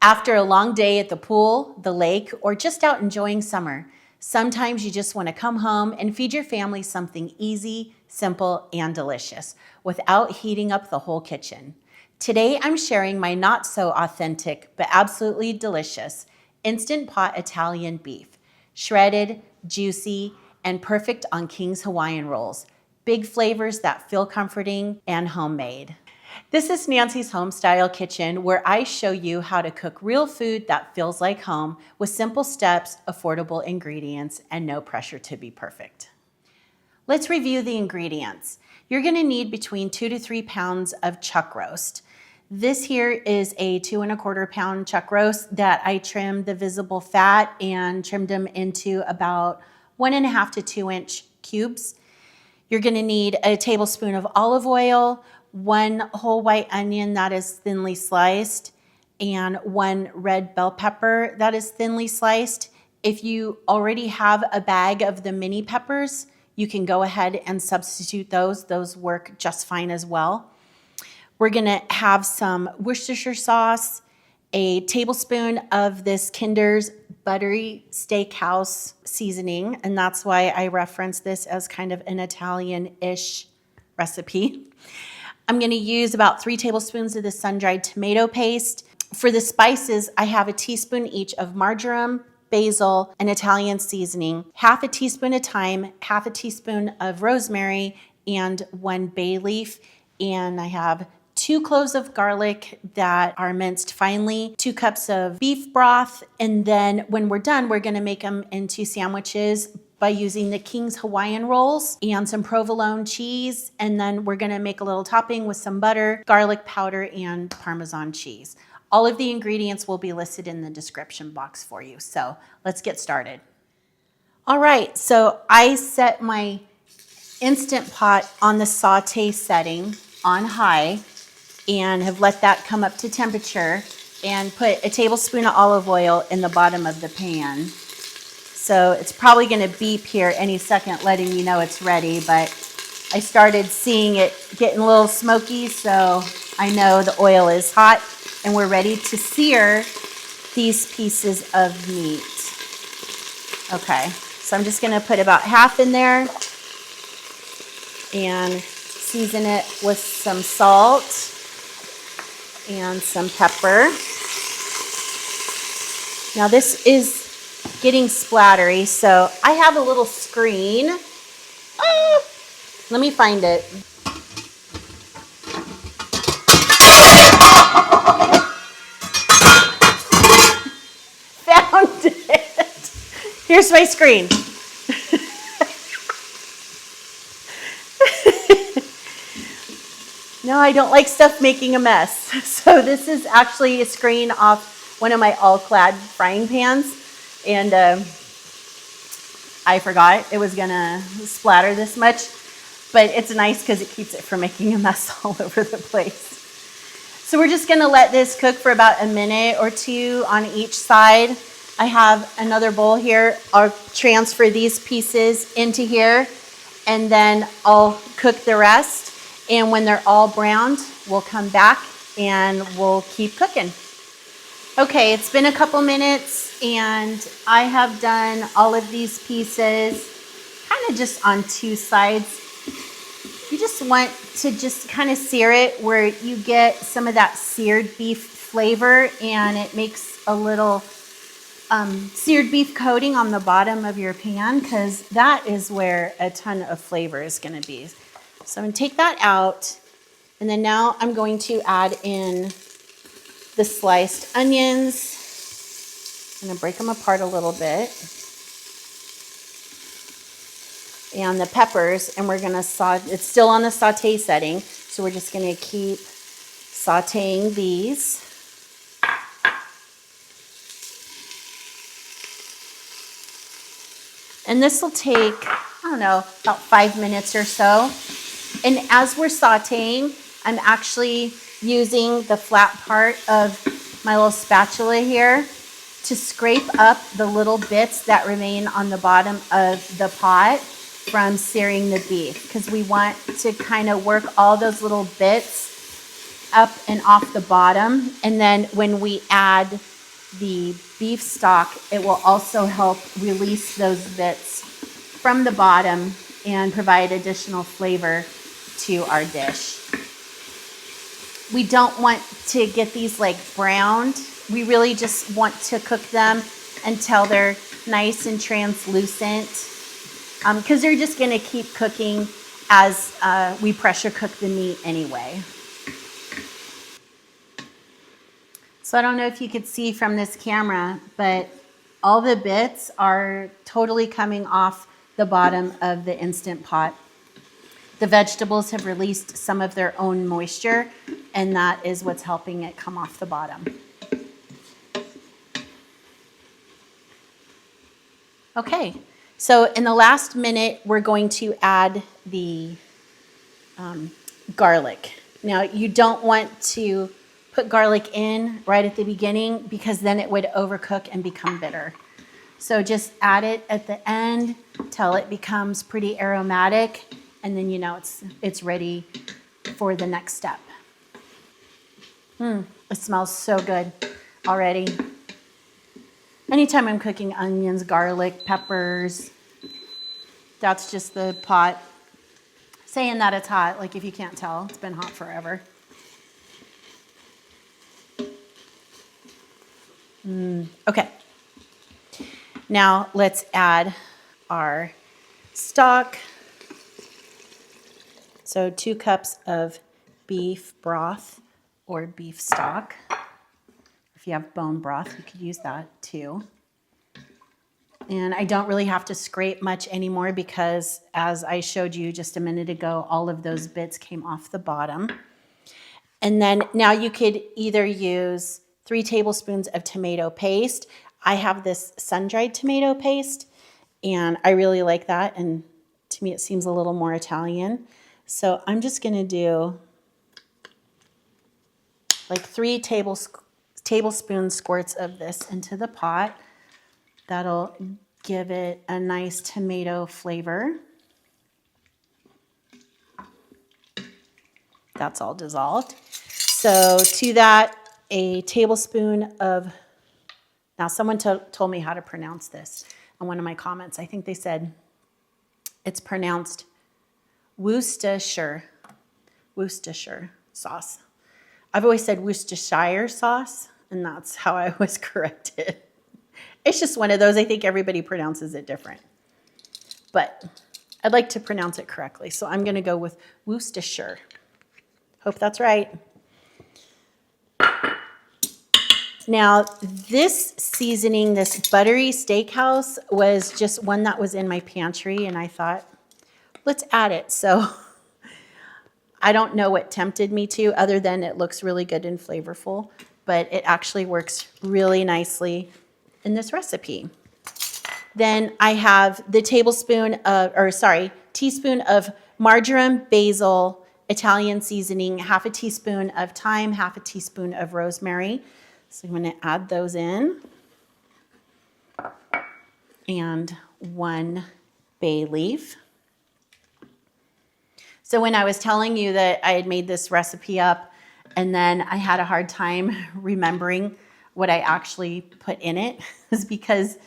After a long day at the pool, the lake, or just out enjoying summer, sometimes you just want to come home and feed your family something easy, simple, and delicious without heating up the whole kitchen. Today, I'm sharing my not so authentic, but absolutely delicious Instant Pot Italian beef. Shredded, juicy, and perfect on King's Hawaiian rolls. Big flavors that feel comforting and homemade. This is Nancy's Homestyle Kitchen, where I show you how to cook real food that feels like home with simple steps, affordable ingredients, and no pressure to be perfect. Let's review the ingredients. You're gonna need between 2 to 3 pounds of chuck roast. This here is a 2 1/4 pound chuck roast that I trimmed the visible fat and trimmed them into about 1.5 to 2 inch cubes. You're gonna need a tablespoon of olive oil, 1 whole white onion that is thinly sliced, and 1 red bell pepper that is thinly sliced. If you already have a bag of the mini peppers, you can go ahead and substitute those. Those work just fine as well. We're gonna have some Worcestershire sauce, a tablespoon of this Kinders Buttery Steakhouse seasoning, and that's why I reference this as kind of an Italian-ish recipe. I'm gonna use about 3 tablespoons of the sun-dried tomato paste. For the spices, I have a teaspoon each of marjoram, basil, and Italian seasoning, half a teaspoon of thyme, half a teaspoon of rosemary, and 1 bay leaf. And I have 2 cloves of garlic that are minced finely, 2 cups of beef broth, and then when we're done, we're gonna make them into sandwiches by using the King's Hawaiian rolls and some provolone cheese, and then we're gonna make a little topping with some butter, garlic powder, and Parmesan cheese. All of the ingredients will be listed in the description box for you, so let's get started. All right, so I set my Instant Pot on the saute setting on high and have let that come up to temperature and put a tablespoon of olive oil in the bottom of the pan. So it's probably gonna beep here any second letting you know it's ready, but I started seeing it getting a little smoky, so I know the oil is hot and we're ready to sear these pieces of meat. Okay, so I'm just gonna put about half in there and season it with some salt and some pepper. Now this is getting splattery, so I have a little screen. Let me find it. Found it. Here's my screen. No, I don't like stuff making a mess. So this is actually a screen off one of my all-clad frying pans. And I forgot it was gonna splatter this much, but it's nice because it keeps it from making a mess all over the place. So we're just gonna let this cook for about a minute or 2 on each side. I have another bowl here. I'll transfer these pieces into here and then I'll cook the rest. And when they're all browned, we'll come back and we'll keep cooking. Okay, it's been a couple minutes and I have done all of these pieces kind of just on 2 sides. You just want to just kind of sear it where you get some of that seared beef flavor and it makes a little seared beef coating on the bottom of your pan because that is where a ton of flavor is going to be. So I'm going to take that out and then now I'm going to add in the sliced onions. I'm going to break them apart a little bit. And the peppers, and we're going to saute, it's still on the saute setting, so we're just going to keep sauteing these. And this will take, I don't know, about 5 minutes or so. And as we're sauteing, I'm actually using the flat part of my little spatula here to scrape up the little bits that remain on the bottom of the pot from searing the beef, because we want to kind of work all those little bits up and off the bottom. And then when we add the beef stock, it will also help release those bits from the bottom and provide additional flavor to our dish. We don't want to get these like browned. We really just want to cook them until they're nice and translucent, because they're just going to keep cooking as we pressure cook the meat anyway. So I don't know if you could see from this camera, but all the bits are totally coming off the bottom of the Instant Pot. The vegetables have released some of their own moisture, and that is what's helping it come off the bottom. Okay, so in the last minute, we're going to add the garlic. Now, you don't want to put garlic in right at the beginning because then it would overcook and become bitter. So just add it at the end till it becomes pretty aromatic, and then you know it's ready for the next step. It smells so good already. Anytime I'm cooking onions, garlic, peppers, that's just the pot saying that it's hot. Like if you can't tell, it's been hot forever. Okay. Now let's add our stock. So 2 cups of beef broth or beef stock. If you have bone broth, you could use that too. And I don't really have to scrape much anymore because, as I showed you just a minute ago, all of those bits came off the bottom. And then now you could either use 3 tablespoons of tomato paste. I have this sun-dried tomato paste, and I really like that. And to me, it seems a little more Italian. So I'm just going to do like 3 tablespoon squirts of this into the pot. That'll give it a nice tomato flavor. That's all dissolved. So to that, a tablespoon of, now someone told me how to pronounce this on one of my comments. I think they said it's pronounced Worcestershire sauce. I've always said Worcestershire sauce, and that's how I was corrected. It's just one of those. I think everybody pronounces it different. But I'd like to pronounce it correctly, so I'm going to go with Worcestershire. Hope that's right. Now, this seasoning, this buttery steakhouse, was just one that was in my pantry, and I thought, let's add it. So I don't know what tempted me to, other than it looks really good and flavorful, but it actually works really nicely in this recipe. Then I have the teaspoon of marjoram, basil, Italian seasoning, half a teaspoon of thyme, half a teaspoon of rosemary. So I'm going to add those in. And 1 bay leaf. So when I was telling you that I had made this recipe up and then I had a hard time remembering what I actually put in it, is because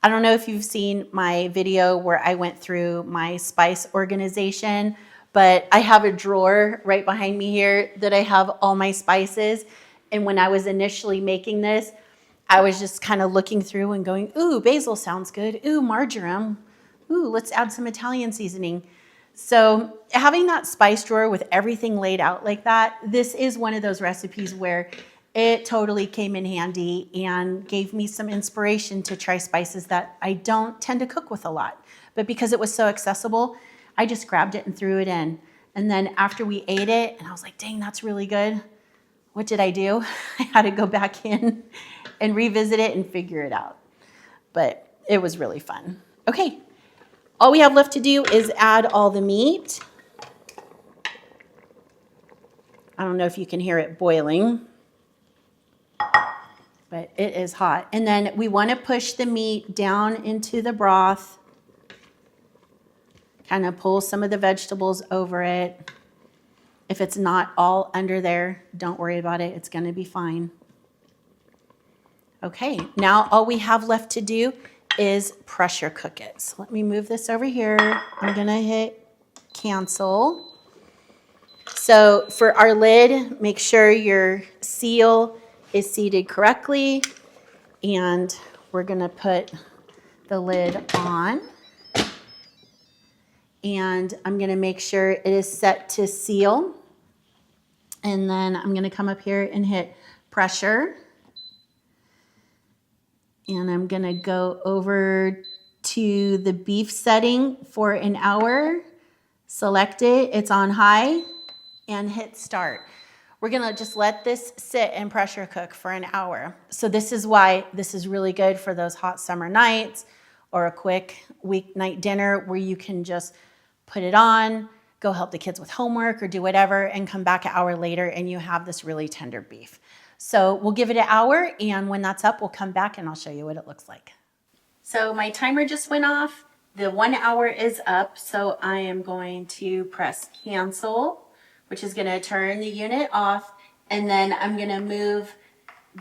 I don't know if you've seen my video where I went through my spice organization, but I have a drawer right behind me here that I have all my spices. And when I was initially making this, I was just kind of looking through and going, ooh, basil sounds good. Ooh, marjoram. Ooh, let's add some Italian seasoning. So having that spice drawer with everything laid out like that, this is one of those recipes where it totally came in handy and gave me some inspiration to try spices that I don't tend to cook with a lot. But because it was so accessible, I just grabbed it and threw it in. And then after we ate it, and I was like, dang, that's really good. What did I do? I had to go back in and revisit it and figure it out. But it was really fun. Okay, all we have left to do is add all the meat. I don't know if you can hear it boiling, but it is hot. And then we want to push the meat down into the broth, kind of pull some of the vegetables over it. If it's not all under there, don't worry about it. It's going to be fine. Okay, now all we have left to do is pressure cook it. So let me move this over here. I'm gonna hit cancel. So for our lid, make sure your seal is seated correctly, and we're gonna put the lid on. And I'm gonna make sure it is set to seal. And then I'm gonna come up here and hit pressure. And I'm gonna go over to the beef setting for an hour. Select it, it's on high, and hit start. We're gonna just let this sit and pressure cook for an hour. So this is why this is really good for those hot summer nights or a quick weeknight dinner where you can just put it on, go help the kids with homework or do whatever, and come back an hour later and you have this really tender beef. So we'll give it an hour, and when that's up, we'll come back and I'll show you what it looks like. So my timer just went off. The 1 hour is up, so I am going to press cancel, which is going to turn the unit off, and then I'm going to move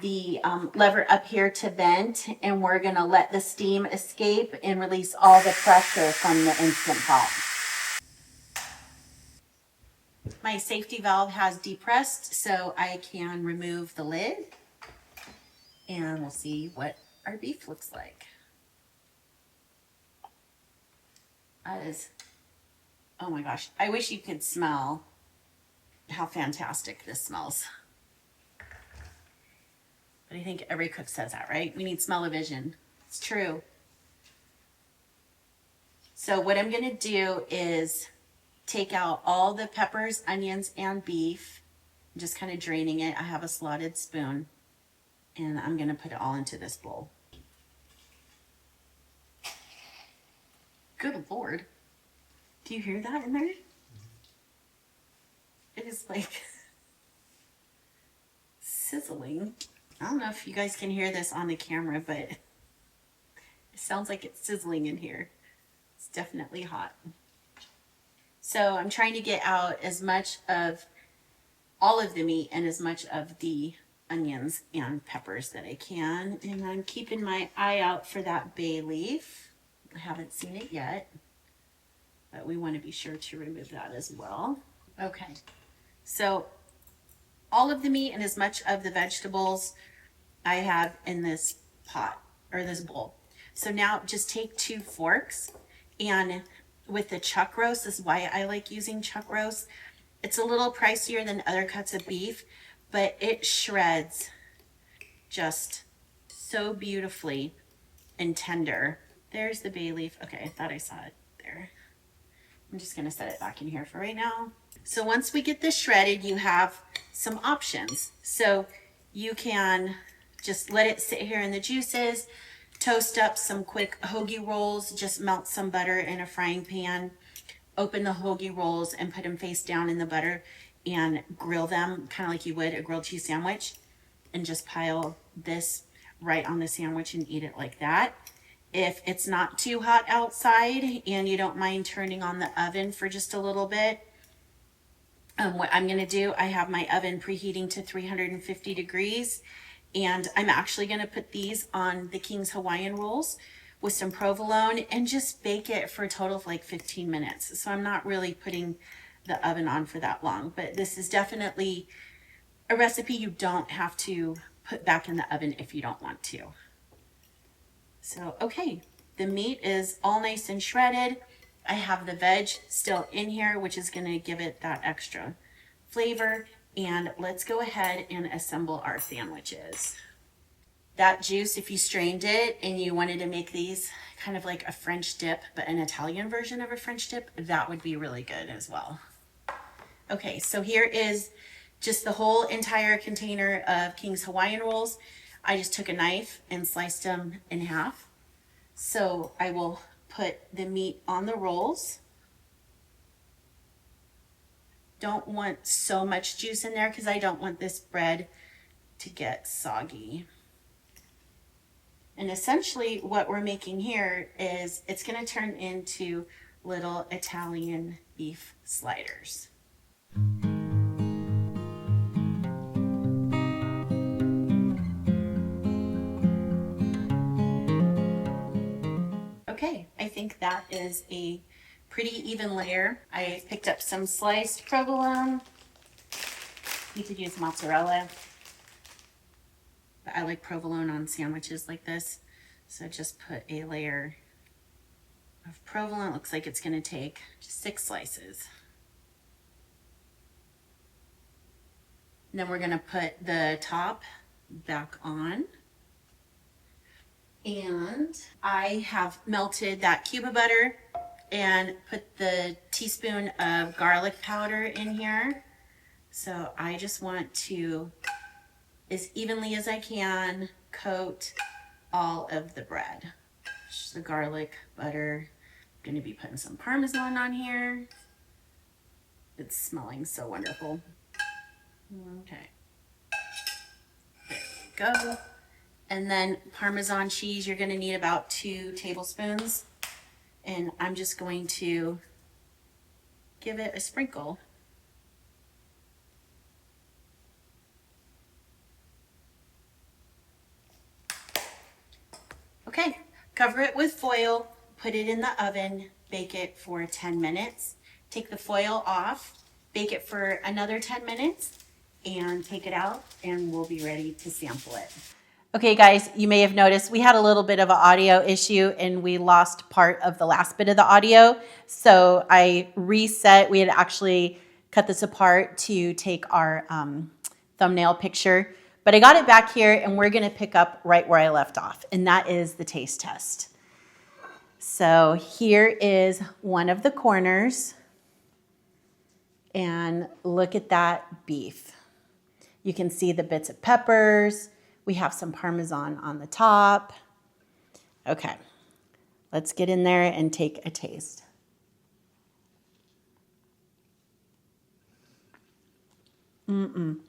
the lever up here to vent, and we're going to let the steam escape and release all the pressure from the Instant Pot. My safety valve has depressed, so I can remove the lid, and we'll see what our beef looks like. That is, oh my gosh, I wish you could smell how fantastic this smells. But I think every cook says that, right? We need smell-o-vision. It's true. So what I'm gonna do is take out all the peppers, onions, and beef. I'm just kind of draining it. I have a slotted spoon, and I'm gonna put it all into this bowl. Good Lord. Do you hear that in there? It is like sizzling. I don't know if you guys can hear this on the camera, but it sounds like it's sizzling in here. It's definitely hot. So I'm trying to get out as much of all of the meat and as much of the onions and peppers that I can. And I'm keeping my eye out for that bay leaf. I haven't seen it yet, but we want to be sure to remove that as well. Okay, so all of the meat and as much of the vegetables I have in this pot or this bowl. So now just take 2 forks, and with the chuck roast, this is why I like using chuck roast. It's a little pricier than other cuts of beef, but it shreds just so beautifully and tender. There's the bay leaf. Okay, I thought I saw it there. I'm just gonna set it back in here for right now. So once we get this shredded, you have some options. So you can just let it sit here in the juices, toast up some quick hoagie rolls, just melt some butter in a frying pan, open the hoagie rolls and put them face down in the butter and grill them kind of like you would a grilled cheese sandwich, and just pile this right on the sandwich and eat it like that. If it's not too hot outside and you don't mind turning on the oven for just a little bit, what I'm going to do, I have my oven preheating to 350 degrees, and I'm actually going to put these on the King's Hawaiian rolls with some provolone and just bake it for a total of like 15 minutes. So I'm not really putting the oven on for that long, but this is definitely a recipe you don't have to put back in the oven if you don't want to. So, okay, the meat is all nice and shredded. I have the veg still in here, which is going to give it that extra flavor. And let's go ahead and assemble our sandwiches. That juice, if you strained it and you wanted to make these kind of like a French dip, but an Italian version of a French dip, that would be really good as well. Okay, so here is just the whole entire container of King's Hawaiian rolls. I just took a knife and sliced them in half. So I will put the meat on the rolls. Don't want so much juice in there because I don't want this bread to get soggy. And essentially what we're making here is it's going to turn into little Italian beef sliders. Okay, I think that is a pretty even layer. I picked up some sliced provolone. You could use mozzarella, but I like provolone on sandwiches like this. So just put a layer of provolone. It looks like it's going to take just 6 slices. And then we're going to put the top back on. And I have melted that cube of butter and put the teaspoon of garlic powder in here. So I just want to, as evenly as I can, coat all of the bread. Just the garlic, butter. I'm going to be putting some Parmesan on here. It's smelling so wonderful. Okay. There we go. And then Parmesan cheese, you're going to need about 2 tablespoons. And I'm just going to give it a sprinkle. Okay, cover it with foil, put it in the oven, bake it for 10 minutes. Take the foil off, bake it for another 10 minutes, and take it out, and we'll be ready to sample it. Okay, guys, you may have noticed we had a little bit of an audio issue and we lost part of the last bit of the audio. So I reset. We had actually cut this apart to take our thumbnail picture. But I got it back here and we're going to pick up right where I left off. And that is the taste test. So here is one of the corners. And look at that beef. You can see the bits of peppers. We have some Parmesan on the top. Okay, let's get in there and take a taste. It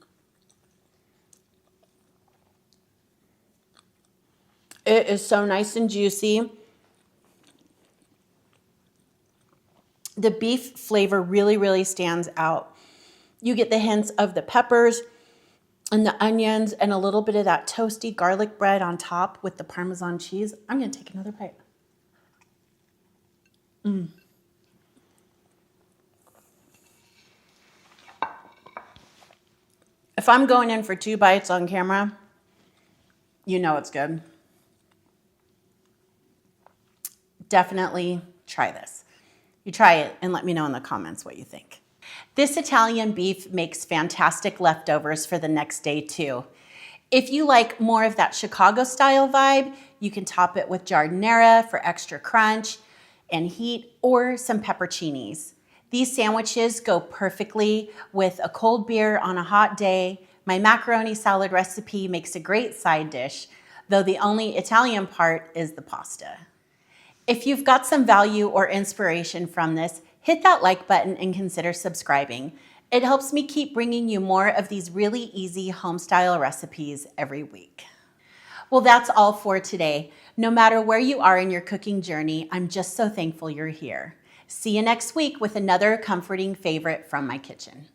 is so nice and juicy. The beef flavor really, really stands out. You get the hints of the peppers and the onions and a little bit of that toasty garlic bread on top with the Parmesan cheese. I'm going to take another bite. If I'm going in for 2 bites on camera, you know it's good. Definitely try this. You try it and let me know in the comments what you think. This Italian beef makes fantastic leftovers for the next day too. If you like more of that Chicago style vibe, you can top it with giardiniera for extra crunch and heat, or some pepperoncinis. These sandwiches go perfectly with a cold beer on a hot day. My macaroni salad recipe makes a great side dish, though the only Italian part is the pasta. If you've got some value or inspiration from this, hit that like button and consider subscribing. It helps me keep bringing you more of these really easy home-style recipes every week. Well, that's all for today. No matter where you are in your cooking journey, I'm just so thankful you're here. See you next week with another comforting favorite from my kitchen.